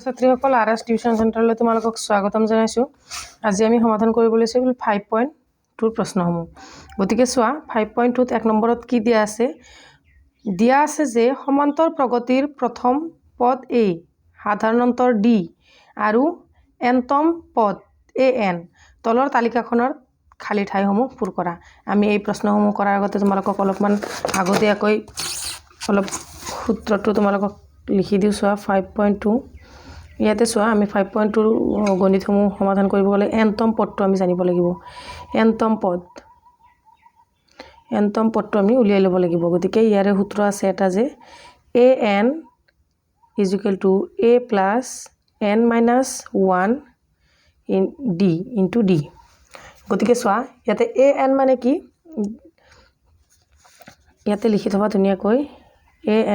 ছাত্ৰীসকল RS tuition চেণ্টাৰলৈ তোমালোকক স্বাগতম জনাইছোঁ। আজি আমি সমাধান কৰিবলৈ লৈছোঁ 5.2 প্ৰশ্নসমূহ। গতিকে চোৱা 5.2ত 1 নম্বৰত কি দিয়া আছে? দিয়া আছে যে সমান্তৰ প্ৰগতিৰ প্ৰথম পদ A, সাধাৰণ অন্তৰ D আৰু nতম পদ AN তলৰ তালিকাখনৰ খালী ঠাইসমূহ পূৰ কৰা। আমি এই প্ৰশ্নসমূহ কৰাৰ আগতে তোমালোকক অলপমান আগতীয়াকৈ অলপ সূত্ৰটো তোমালোকক লিখি দিওঁ। চোৱা 5.2 ইয়াতে চোৱা আমি 5.2 গণিতসমূহ সমাধান কৰিব গ'লে nতম পদটো আমি জানিব লাগিব। nতম পদটো আমি উলিয়াই ল'ব লাগিব। গতিকে ইয়াৰে সূত্ৰ আছে এটা যে an = a + n - 1 d * d। গতিকে চোৱা ইয়াতে an মানে কি? ইয়াতে লিখি থবা ধুনীয়াকৈ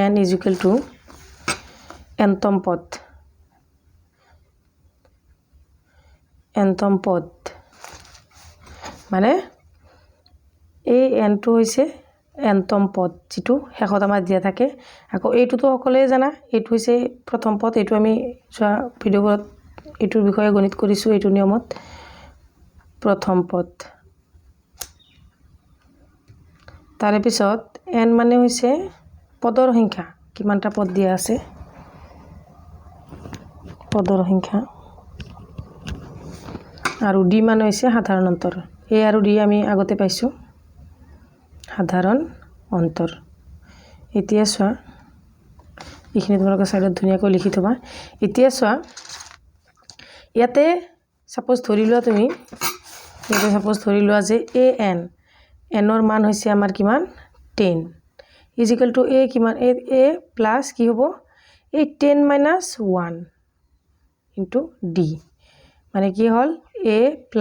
an = nতম পদ মানে এই nটো হৈছে nতম পদ যিটো শেষত আমাৰ দিয়া থাকে। আকৌ এইটোতো সকলোৱে জানা, এইটো হৈছে প্ৰথম পদ। এইটো আমি চোৱা ভিডিঅ'বোৰত এইটোৰ বিষয়ে গণিত কৰিছোঁ। এইটো নিয়মত প্ৰথম পদ। তাৰে পিছত n মানে হৈছে পদৰ সংখ্যা, কিমানটা পদ দিয়া আছে পদৰ সংখ্যা, আৰু d মানে হৈছে সাধাৰণ অন্তৰ। a আৰু d আমি আগতে পাইছোঁ সাধাৰণ অন্তৰ। এতিয়া চোৱা এইখিনি তোমালোকে চাইডত ধুনীয়াকৈ লিখি থবা। এতিয়া চোৱা ইয়াতে সাপোজ ধৰি লোৱা তুমি যে nৰ মান হৈছে আমাৰ কিমান 10 = a কিমান a প্লাছ কি হ'ব এই 10 - 1 * d মানে কি হ'ল a +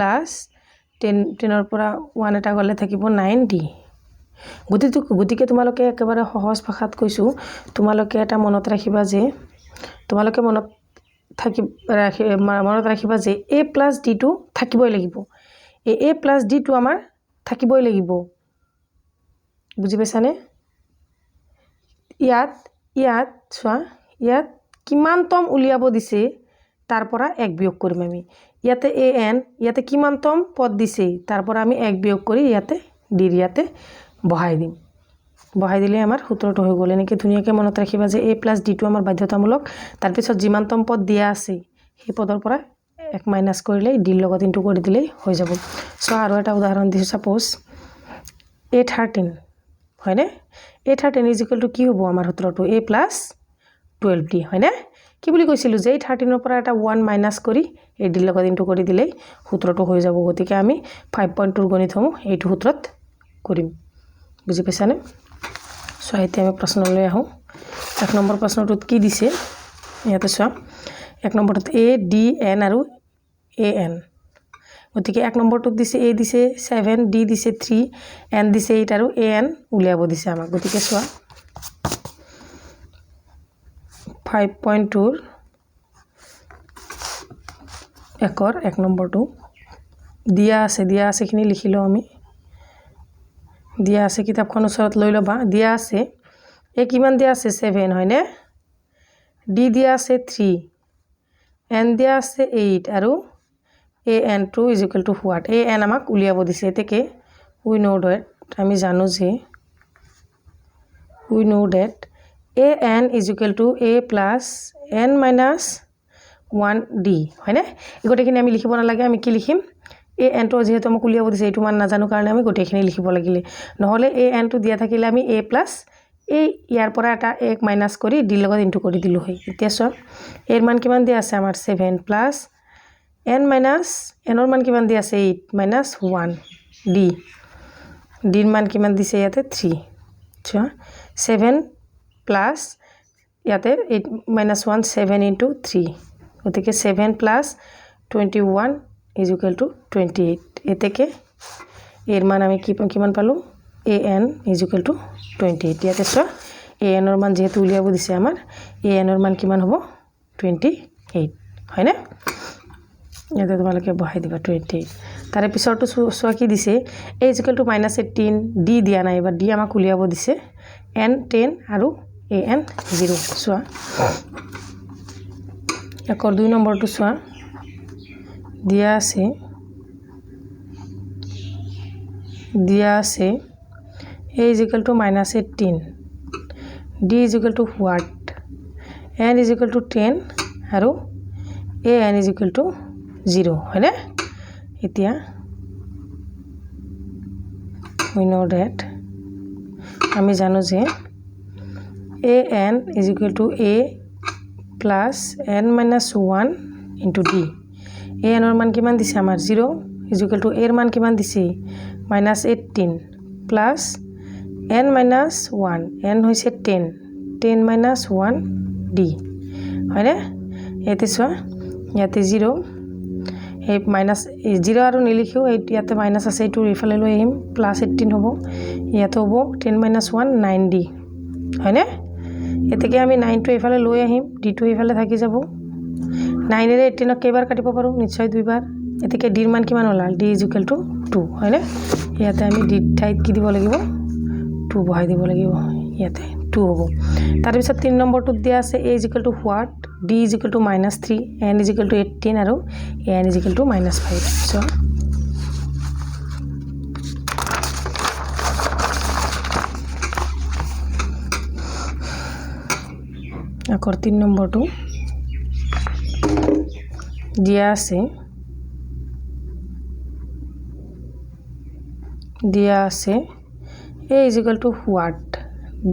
10 পৰা 1 এটা গ'লে থাকিব 9d। গতিকে তোমালোকে একেবাৰে সহজ ভাষাত কৈছোঁ, তোমালোকে এটা মনত ৰাখিবা যে a + d টো থাকিবই লাগিব। a + d টো আমাৰ থাকিবই লাগিব। বুজি পাইছানে? ইয়াত চোৱা ইয়াত কিমানতম উলিয়াব দিছে তাৰ পৰা 1 বিয়োগ কৰিম আমি। ইয়াতে an ইয়াতে কিমানতম পদ দিছে তাৰ পৰা আমি 1 বিয়োগ কৰি ইয়াতে ইয়াতে বহাই দিম। বহাই দিলে আমাৰ সূত্ৰটো হৈ গ'ল। এনেকৈ ধুনীয়াকৈ মনত ৰাখিবা যে a + d টো আমাৰ বাধ্যতামূলক। তাৰপিছত যিমানতম পদ দিয়া আছে সেই পদৰ পৰা 1 মাইনাছ কৰিলেই d লগত ইনটু কৰি দিলেই হৈ যাব। চোৱা আৰু এটা উদাহৰণ দিছোঁ। ছাপোজ a13 হয়নে? a13 = কি হ'ব আমাৰ সূত্ৰটো a + 12d হয়নে? কি বুলি কৈছিলোঁ যে 13ৰ পৰা এটা 1 মাইনাছ কৰি এই d লগত ইনটু কৰি দিলেই সূত্ৰটো হৈ যাব। গতিকে আমি 5.2 গণিতসমূহ এইটো সূত্ৰত কৰিম। বুজি পাইছানে? চোৱা এতিয়া আমি প্ৰশ্নলৈ আহোঁ। 1 নম্বৰ প্ৰশ্নটোত কি দিছে ইয়াতে চোৱা 1 নম্বৰটোত a d n আৰু an। গতিকে 1 নম্বৰটোত দিছে a দিছে 7, d দিছে 3, n দিছে 8 আৰু an উলিয়াব দিছে আমাক। গতিকে চোৱা 5.2ৰ 1 নম্বৰটো দিয়া আছেখিনি লিখি লওঁ আমি। দিয়া আছে কিতাপখন ওচৰত লৈ ল'বা। দিয়া আছে a কিমান দিয়া আছে 7 হয়নে? d দিয়া আছে 3, n দিয়া আছে 8 আৰু an2 = what? an আমাক উলিয়াব দিছে। এতেকে we know that আমি জানো যে an = a + n - 1d হয়নে? এই গোটেইখিনি আমি লিখিব নালাগে। আমি কি লিখিম anটো যিহেতু আমাক উলিয়াব দিছে এইটো মান নাজানো কাৰণে আমি গোটেইখিনি লিখিব লাগিলে। নহ'লে anটো দিয়া থাকিলে আমি a + ইয়াৰ পৰা এটা 1 মাইনাছ কৰি d লগত ইনটু কৰি দিলোঁ হয়। এতিয়া চোৱা a ৰ মান কিমান দিয়া আছে আমাৰ 7 প্লাছ n - ৰ মান কিমান দিয়া আছে 8 - 1 d ৰ মান কিমান দিছে ইয়াতে 3। চোৱা 7 প্লাছ ইয়াতে 8 - 1 7 * 3 গতিকে 7 + 21 = 28। এতেকে এর মান আমি কিমান পালোঁ an = 28। ইয়াতে চোৱা an ৰ মান যেহেতু উলিয়াব দিছে আমাৰ an ৰ মান কিমান হ'ব 28 হয়নে? ইয়াতে তোমালোকে বহাই দিবা 28। তাৰে পিছৰটো চোৱা কি দিছে a = -18, d দিয়া নাই। এবাৰ d আমাক উলিয়াব দিছে n 10 আৰু an 0। চোৱা একৰ 2 নম্বৰটো চোৱা দিয়া আছে a is equal to minus 18 d is equal to what n is equal to 10 আৰু a n is equal to 0 হয়নে এতিয়া we know that আমি জানো যে a n is equal to a plus n minus 1 into d a n এর মান কিমান দিছে আমার 0 is equal to a এর মান কিমান দিছে minus 18 plus n minus 1 n হইছে 10 minus 1 d হয়নে এতে চোৱা ইয়াতে 0 এই মাইনাস 0 আৰু নিলিখিও ইয়াতে মাইনাস আছে এইটো ইফালে লৈ আহিম প্লাস 18 হ'ব ইয়াতে হ'ব 10 minus 1 9d হয়নে এতেকে আমি 9 টো ইফালে লৈ আহিম d টো ইফালে থাকি যাব 9 এৰে 18 কেইবাৰ কাটিব পাৰো নিশ্চয় দুইবাৰ এতেকে d এর মান কিমান হল d is equal to 2 হয়নে ইয়াতে আমি d ঠাইত কি দিব লাগিব 2 বহাই দিব লাগিব ইয়াতে 2 হ'ব তাৰ পিছত 3 নম্বৰটো দিয়া আছে a is equal to what d is equal to minus 3 n is equal to 18 আৰু n is equal to minus 5 so আকৰ 3 নম্বৰটো দিয়া আছে a is equal to what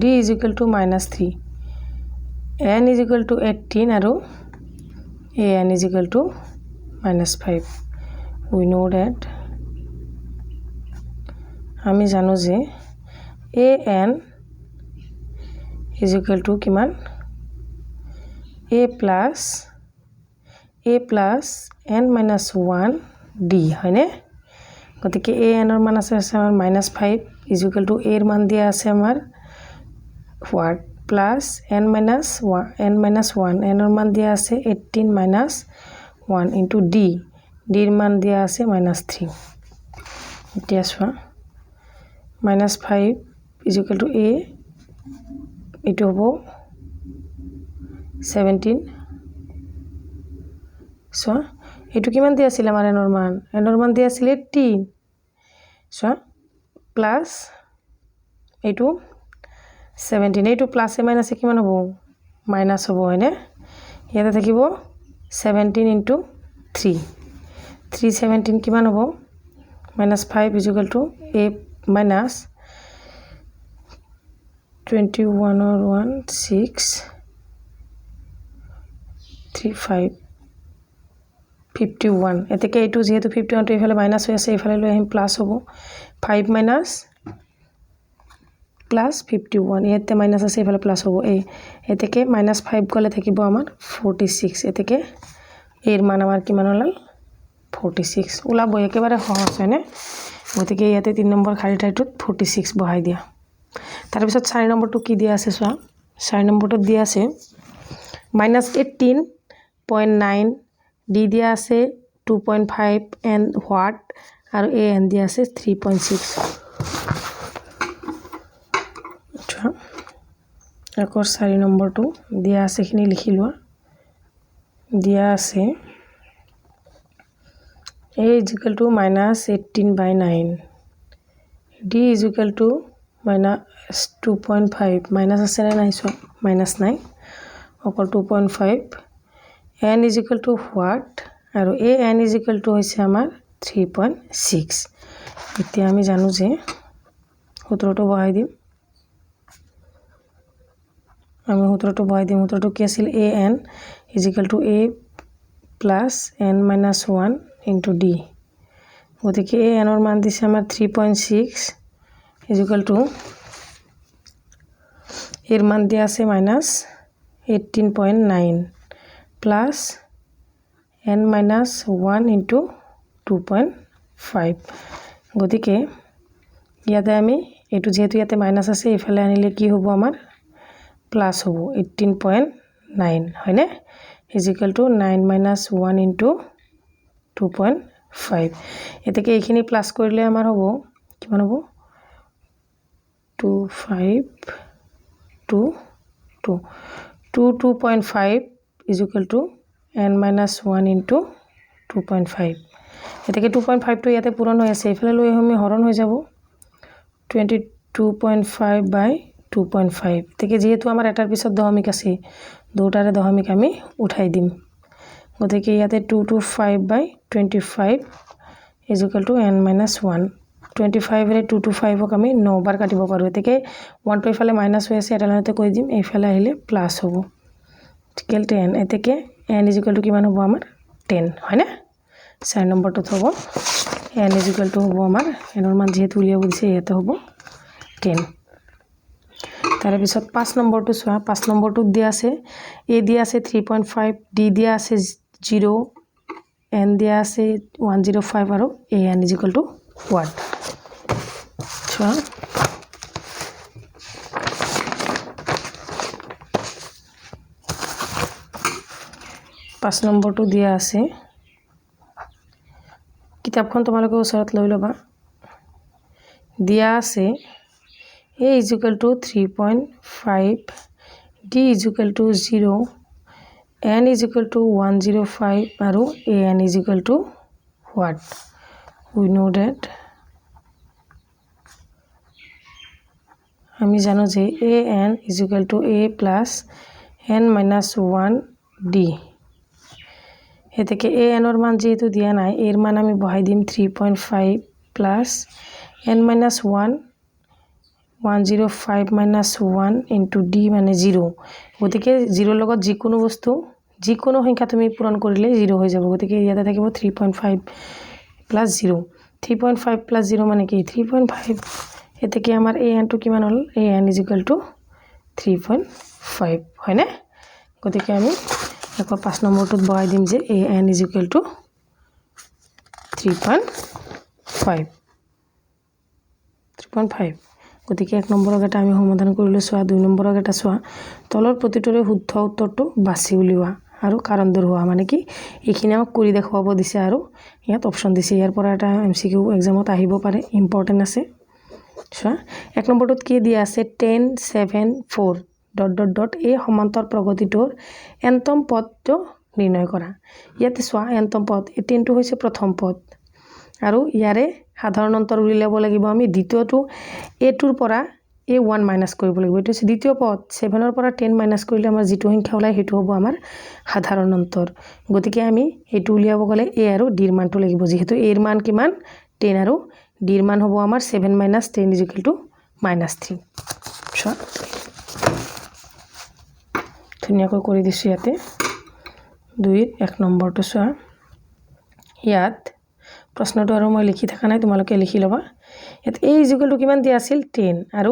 d is equal to minus 3 n is equal to 18 আৰু a n is equal to minus 5 we know that আমি জানো যে a n is equal to কিমান a plus n minus 1 d হয়নে গতিকে a n এর মান আছে আমার -5 is equal to a এর মান দিয়া আছে আমার what plus n minus 1 n এর মান দিয়া আছে 18 minus 1 into d এর মান দিয়া আছে -3 এতিয়া চোৱা -5 is equal to a এটো হ'ব 17 so এটো কিমান দিয়া আছিল আমাৰ এনৰ মান দিয়া আছিল 18 so plus এটো 17 এটো প্লাস এ মাইনাস কিমান হ'ব মাইনাস হ'ব হয়নে ইয়াতে থাকিব 17 into 3 317 কিমান হ'ব -5 is equal to a minus 21 or 1 6 35 51 এতেকে এইটো যেহেতু 51 টো ইফালে মাইনাস হৈ আছে ইফালে লৈ আহিম প্লাস হ'ব 5 minus plus 51 ইয়াতে মাইনাস আছে ইফালে প্লাস হ'ব এই এতেকে -5 গলে থাকিব আমাৰ 46 এতেকে এৰ মান আমাৰ কিমান হল 46 ওলাব একেবাৰে সহজ হয়নে গতিকে ইয়াতে 3 নম্বৰ খালি ঠাইটোত 46 বহাই দিয়া তাৰ পিছত 4 নম্বৰটো কি দিয়া আছে চোৱা 4 নম্বৰটো দিয়া আছে -18.9 d দিয়া আছে 2.5 and what আৰু a n দিয়া আছে 3.6 আচ্ছা আকৰ 4 নম্বৰটো দিয়া আছে খিনি লিখি লোৱা দিয়া আছে a is equal to -18/9 d is equal to -2.5 minus আছে না নাই সব মাইনাস নাই অকল 2.5 n is equal to what আৰু a n is equal to হৈছে আমাৰ 3.6 এতিয়া আমি জানো যে সূত্ৰটো বহাই দিম আমি সূত্ৰটো বহাই দিম সূত্ৰটো কি আছিল a n is equal to a plus n minus 1 into d গতিকে a n এর মান দিছে আমার 3.6 is equal to এর মান দিয়া আছে -18.9 plus n minus 1 into 2.5 গতিকে ইয়াতে আমি এটো যেহেতু ইয়াতে মাইনাস আছে ইফালে আনিলে কি হ'ব আমার প্লাস হ'ব 18.9 হয়নে is equal to 9 minus 1 into 2.5 এতেকে এইখিনি প্লাস কৰিলে আমাৰ হ'ব কিমান হ'ব 2.5 is equal to n minus 1 into 2.5 এটাকে 2.5 টো ইয়াতে পূরণ হৈ আছে এফালে লৈ আমি হরণ হৈ যাব 22.5 by 2.5 থেকে যেহেতু আমার এটার পিছত দশমিক আছে দুটারে দশমিক আমি উঠাই দিম গতিকে ইয়াতে 225 by 25 is equal to n minus 1 25 रे 225 ক আমি 9 বার কাটিব পাৰো এতেকে 1 টো ইফালে মাইনাস হৈ আছে এটা লাইনতে কৈ দিম এইফালে আহিলে প্লাস হ'ব ইকুয়াল 10 এতেকে n is equal to কিমান হ'ব আমাৰ 10 হয় না 4 নম্বৰটো হ'ব n is equal to হ'ব আমাৰ n ৰ মান যেহেতু উলিয়াব দিছে ইয়াতে হ'ব 10 তাৰ পিছত 5 নম্বৰটো সোয়া 5 নম্বৰটো দিয়া আছে a দিয়া আছে 3.5 d দিয়া আছে 0 n দিয়া আছে 105 আৰু a n is equal to what সোয়া 5 নম্বৰটো দিয়া আছে কিতাপখন তোমালোকে ওচৰত লৈ লবা দিয়া আছে a is equal to 3.5 d is equal to 0 n is equal to 105 আৰু a n is equal to what we know that আমি জানো যে a n is equal to a plus n minus 1 d এতেকে a n ৰ মান যেহেতু দিয়া নাই এর মান আমি বহাই দিম 3.5 plus n minus 1 105 minus 1 into d মানে 0 গতিকে 0 লগত যিকোনো বস্তু যিকোনো সংখ্যা তুমি পূরণ কৰিলে 0 হৈ যাব গতিকে ইয়াতে থাকিব 3.5 plus 0 3.5 plus 0 মানে কি 3.5 এতেকে আমাৰ a n টো কিমান হল a n is equal to 3.5 হয় না গতিকে আমি এখন 5 নম্বৰটোত বহাই দিম যে a n is equal to 3.5 গতিকে 1 নম্বৰৰ এটা আমি সমাধান কৰিলো সোয়া 2 নম্বৰৰ এটা সোয়া তলৰ প্ৰতিটোৰে শুদ্ধ উত্তৰটো বাছি উলিওৱা আৰু কাৰণ দূৰ হোৱা মানে কি এইখিনি আমাক কৰি দেখাব দিছে আৰু ইয়াত অপচন দিছে ইয়াৰ পৰা এটা এমসিকিউ এক্সামত আহিব পাৰে ইম্পৰ্টেন্ট আছে সোয়া 1 নম্বৰটোত কি দিয়া আছে 10 7 4 ... এই সমান্তৰ প্ৰগতিটোৰ এনতম পদটো নিৰ্ণয় কৰা ইয়াতে সোয়া এনতম পদ 10 টো হৈছে প্ৰথম পদ আৰু ইয়াৰে সাধাৰণ অন্তৰ উলিয়াব লাগিব আমি দ্বিতীয়টো a টোৰ পৰা a1 মাইনাস কৰিব লাগিব এটো হৈছে দ্বিতীয় পদ 7 ৰ পৰা 10 মাইনাস কৰিলে আমাৰ যেটো সংখ্যা ওলাই হেতু হ'ব আমাৰ সাধাৰণ অন্তৰ গতিকে আমি হেতু উলিয়াব গলে a আৰু d ৰ মানটো লাগিব যেহেতু a ৰ মান কিমান 10 আৰু d ৰ মান হ'ব আমাৰ 7 - 10 is equal to -3 সো ধুনীয়াকৈ কৰি দিছো ইয়াতে 2 ৰ 1 নম্বৰটো সোয়া ইয়াত প্ৰশ্নটো আৰু মই লিখি থাকা নাই তোমালোকে লিখি লবা ইয়াত a is equal to কিমান দিয়া আছিল 10 আৰু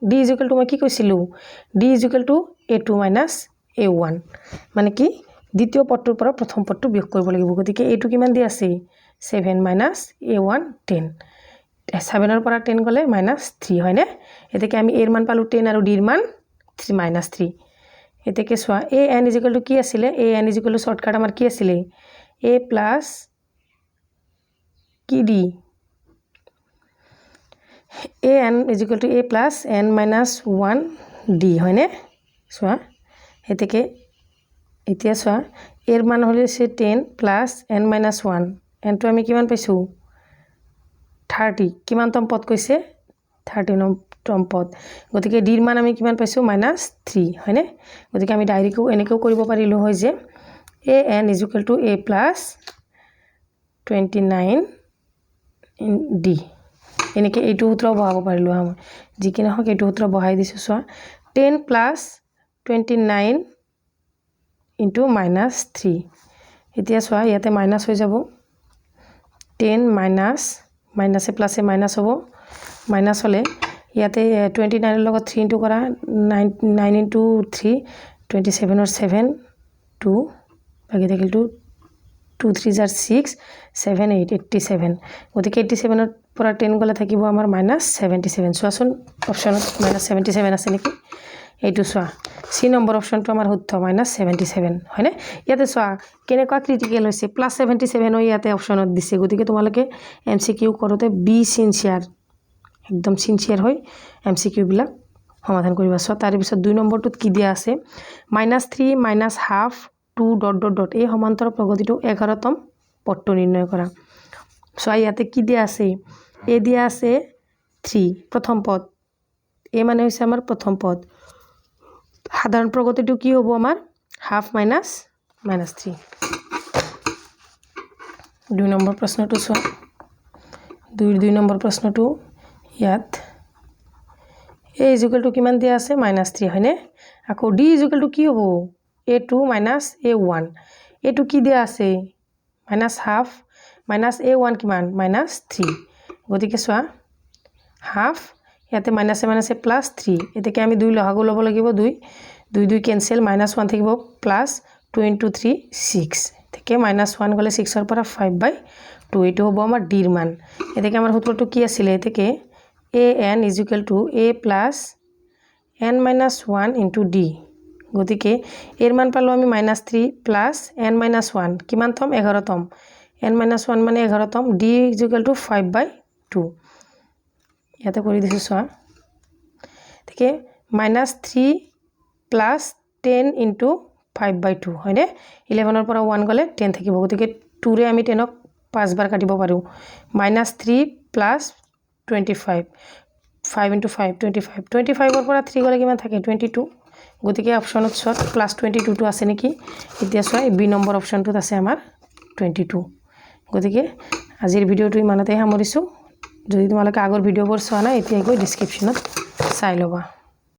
d is equal to মই কি কৈছিলো d is equal to a2 minus a1 মানে কি দ্বিতীয় পদটোৰ পৰা প্ৰথম পদটো বিয়োগ কৰিব লাগিব গতিকে a2 কিমান দিয়া আছে 7 minus a1 10 7 ৰ পৰা 10 গলে -3 হয় না এতেকে আমি a ৰ মান পালো 10 আৰু d ৰ মান 3 -3 এতেকে সোয়া a n is equal to কি আছিল a n is equal to shortcut আমাৰ কি আছিল a plus কি d a n is equal to a plus n minus 1 d হয় না সোয়া এতেকে এতিয়া সোয়া এর মান হলে সে 10 plus n minus 1 n তো আমি কিমান পাইছো 30 কিমানতম পদ কৈছে 39তম পদ গতিকে d ৰ মান আমি কিমান পাইছো -3 হয় না গতিকে আমি ডাইৰেক্টও এনেকেও কৰিব পাৰিলো হয় যে a n is equal to a plus 29 in d এনেকে এইটো সূত্ৰ বহাব পাৰিলো আমি যিকিনে হক এইটো সূত্ৰ বহাই দিছো সোয়া 10 plus 29 into -3 এতিয়া সোয়া ইয়াতে মাইনাস হৈ যাব 10 minus মাইনাসে প্লাসে মাইনাস হ'ব মাইনাস হলে ইয়াতে 29 ৰ লগত 3 ইনটু কৰা 9 into 3 27 or 7 2 বাকি থাকিল 2 3 are 6 7 8 87 গতিকে 87 ৰ পৰা 10 গলে থাকিব আমাৰ -77 সোয়াচোন অপচনত -77 আছে নেকি এইটো সোয়া সি নম্বৰ অপচনটো আমাৰ শুদ্ধ -77 হয় না ইয়াতে সোয়া কেনেকুৱা ক্ৰিটিকেল হৈছে +77 ও ইয়াতে অপচনত দিছে গতিকে তোমালোকে এমসিকিউ কৰোতে বি সিনসিয়াৰ একদম সিনসিয়াৰ হৈ এমসিকিউ বিলাক সমাধান কৰিবা সোয়া তাৰ পিছত 2 নম্বৰটোত কি দিয়া আছে -3 - ½ 2 ডট ডট ডট এই সমান্তর প্রগতিটো 11তম পদটো নির্ণয় কৰা সো ইয়াতে কি দিয়া আছে এ দিয়া আছে 3 প্রথম পদ এ মানে হইছে আমার প্রথম পদ সাধারণ প্রগতিটো কি হ'ব আমার হাফ মাইনাস -3 2 নম্বৰ প্ৰশ্নটো চোৱা 2 নম্বৰ প্ৰশ্নটো ইয়াত a ইকুয়াল টু কিমান দিয়া আছে -3 হয়নে আকৌ d ইকুয়াল টু কি হ'ব a2 - a1 a2 কি দিয়া আছে -হাফ -a1 কিমান -3 গতিকে চোৱা হাফ ইয়াতে মাইনাসে প্লাস 3 এটাকে আমি 2 লহাগু লব লাগিব 2 2 ক্যান্সেল -1 থাকিব প্লাস 2 * 3 6 থেকে -1 গলে 6 এর পৰা 5/2 এটো হ'ব আমাৰ d এৰ মান এটাকে আমাৰ সূত্ৰটো কি আছিল এটাকে an = a plus n minus 1 into d গতিকে এর মান পালো আমি -3 plus n minus 1 কিমান তম 11তম n minus 1 মানে 11তম d = 5/2 ইয়াতে কৰি দিছো সোয়া ঠিক আছে -3 plus 10 into 5/2 হয়নে 11 এর পৰা 1 গলে 10 থাকিব গতিকে 2 ৰে আমি 10 ক 5 বাৰ কাটিব পাৰো -3 plus 25 5 into 5 25 25 এৰ পৰা 3 গলে কিমান থাকে 22 গতিকে অপশনত শৰ্ট +22 টো আছে নেকি এতিয়া সোয়া বি নম্বৰ অপশনটোত আছে আমাৰ 22 গতিকে আজিৰ ভিডিওটো ইমানতে সামৰিছো যদি তোমালোকে আগৰ ভিডিওবোৰ চোৱা নাই এতিয়া গৈ ডেসক্ৰিপশনত চাই লবা